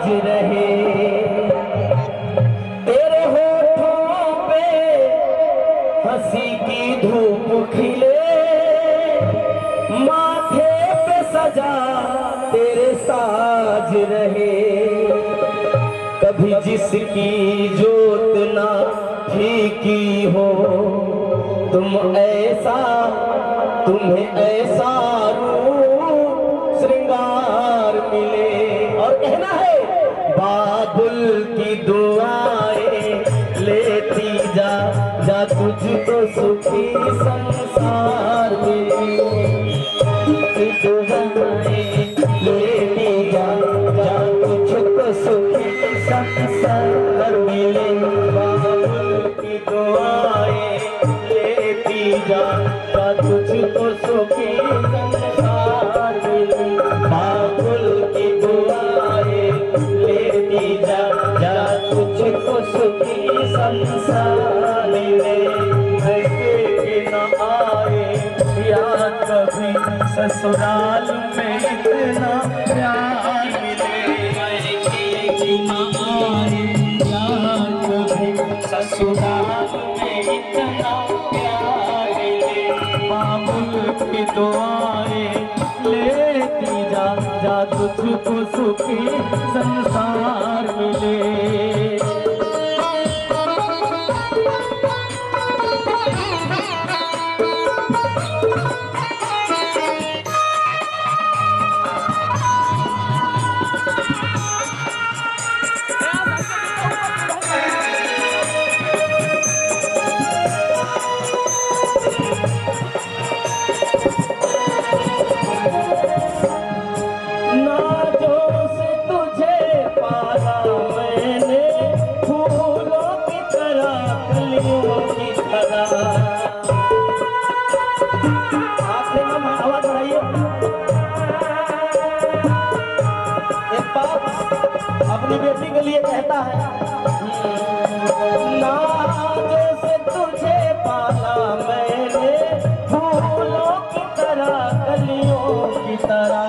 साज रहे। तेरे होठों पे हंसी की धूप खिले, माथे पे सजा तेरे साज रहे। कभी जिसकी जोत ना फीकी हो, तुम्हें ऐसा रूप श्रृंगार मिले। और कहना है बाबुल की दुआएं लेती जा, जा तुझको सुखी संसार मिले। दुआएं लेती जा, जा तुझको सुखी संसार मिले। बाबुल की दुआएं लेती जा, जा तुझको सुखी संसार मिले। बाबुल की दुआएं लेती जा, जा तुझको सुखी संसार मिले। ऐसे न आए याद कभी ससुराल में इतना प्यार मिले। ऐसे न आए याद कभी ससुराल में इतना प्यार मिले। बाबुल की दुआएं लेती जा, जा तुझको सुखी संसार मिले। अपनी बेटी के लिए कहता है, नाज़ों से तुझे पाला मैंने, फूलों की तरह कलियों की तरह।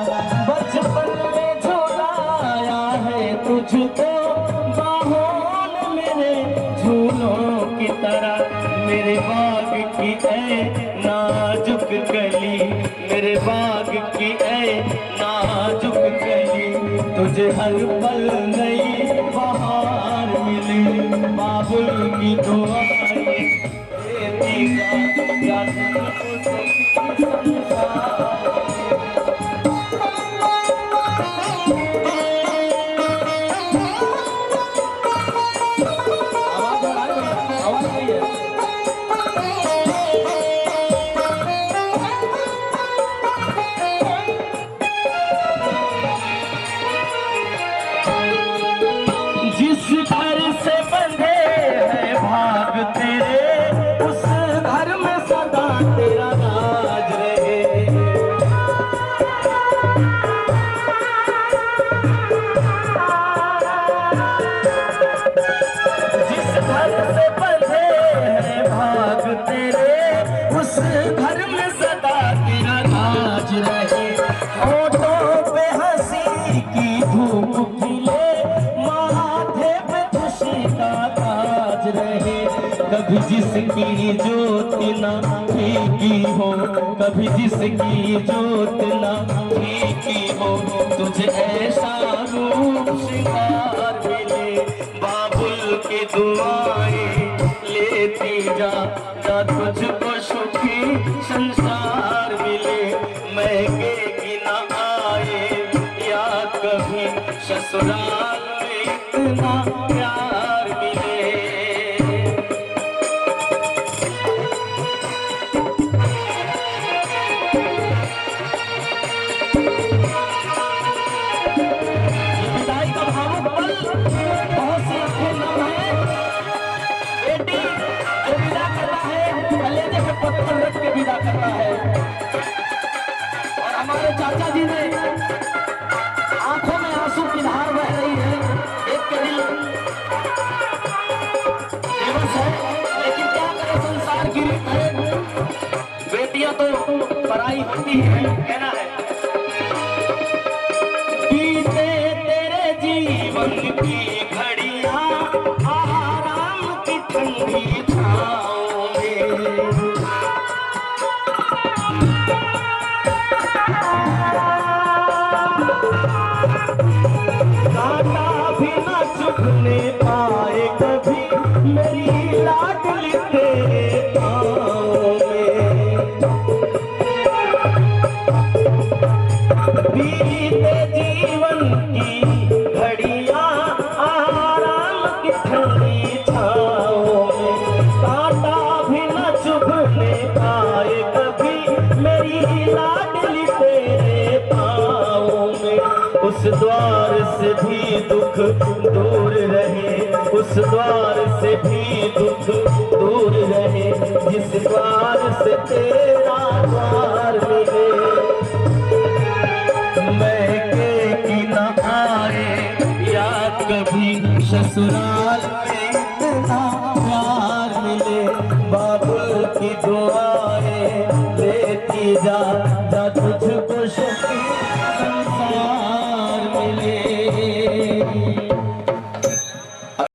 बचपन में झुलाया है तुझको बाहों में मेरे झूलों की तरह। मेरे बाग की ऐ नाजुक कली, मेरे बाग की ऐ नाजुक कली, तुझे हर पल नई बहार मिले। बाबुल की दुआएं लेती जा, जा तुझको सुखी संसार। जिस घर से बंधे हैं भाग तेरे, उस घर में सदा तेरा राज रहे। जिस घर से बंधे हैं भाग तेरे, उस घर में सदा तेरा राज रहे। होठों पे हंसी की धूप खिले, कभी जिसकी जोत ना फीकी हो, कभी जिसकी जोत ना फीकी हो, तुझे ऐसा रूप श्रृंगार मिले। बाबुल की दुआएं लेती जा, जा तुझको सुखी संसार मिले। महके की ना आए याद कभी ससुराल में इतना प्यार मिले। विदा करता है और हमारे चाचा जी ने आंखों में आंसू की धार बह रही है। एक के दिल दिवस है, लेकिन क्या करें, संसार की रीत है, बेटियां तो पराई होती है। कहना है बीते तेरे जीवन जीवन की घड़ियां आराम की ठंडी छाँव में। कांटा भी न चुभने पाए कभी मेरी लाडली तेरे पाँव में। बीते जीवन की घड़ियां आराम की ठंडी छाँव में। कांटा भी न चुभने पाए कभी मेरी लाडली तेरे पाँव में। उस द्वार से भी दुख दूर रहे, उस द्वार से भी दुख दूर रहे, जिस द्वार से तेरा द्वार मिले। मैके की न आए या कभी ससुराल में इतना प्यार मिले। बाबुल की दुआएं लेती जा, जा तुझको